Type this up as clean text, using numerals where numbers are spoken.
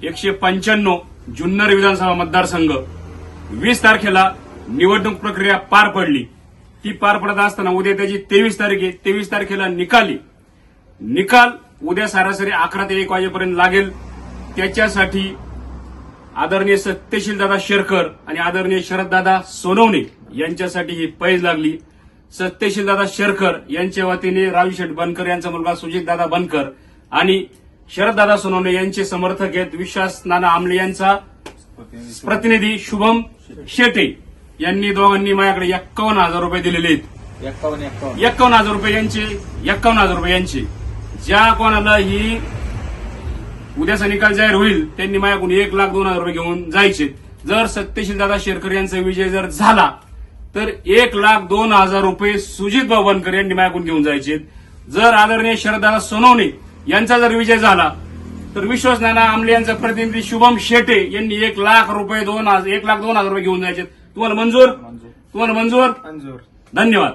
195 जुन्नर विधानसभा मतदारसंघ 20 तारखेला निवडणूक प्रक्रिया पार पडली. ती पार पडत असताना उद्या त्याची 23 तारीख आहे. 23 तारखेला निकाल उद्या सरासरी 11 ते 1 वाजेपर्यंत लागेल. त्याच्यासाठी आदरणीय सत्यशीलदादा शेरकर आणि आदरणीय शरददादा सोनवणे यांच्यासाठी ही पैज लागली. सत्यशीलदादा शेरकर यांच्या वतीने राजू बनकर यांचा मुलगा सुजितदादा बनकर आणि शरददादा सोनवणे यांचे समर्थक आहेत विश्वास नाना आमले यांचा प्रतिनिधी शुभम शेटे यांनी दोघांनी माझ्याकडे 51,000 रुपये दिलेले आहेत. 51,000 रुपये यांचे ज्या कोणाला ही उद्याचा निकाल जाहीर होईल त्यांनी माझ्याकडून 1,02,000 रुपये घेऊन जायचे. जर सत्यशीलदादा शेरकर यांचा विजय जर झाला तर 1,02,000 रुपये सुजितभाऊ बनकर यांनी माझ्याकडून घेऊन जायचे. जर आदरणीय शरददादा सोनवणे यांचा जर विजय झाला तर विश्वास नाना आमले यांचा प्रतिनिधी शुभम शेटे यांनी 1,02,000 रुपये घेऊन जायचे. तुम्हाला मंजूर? धन्यवाद.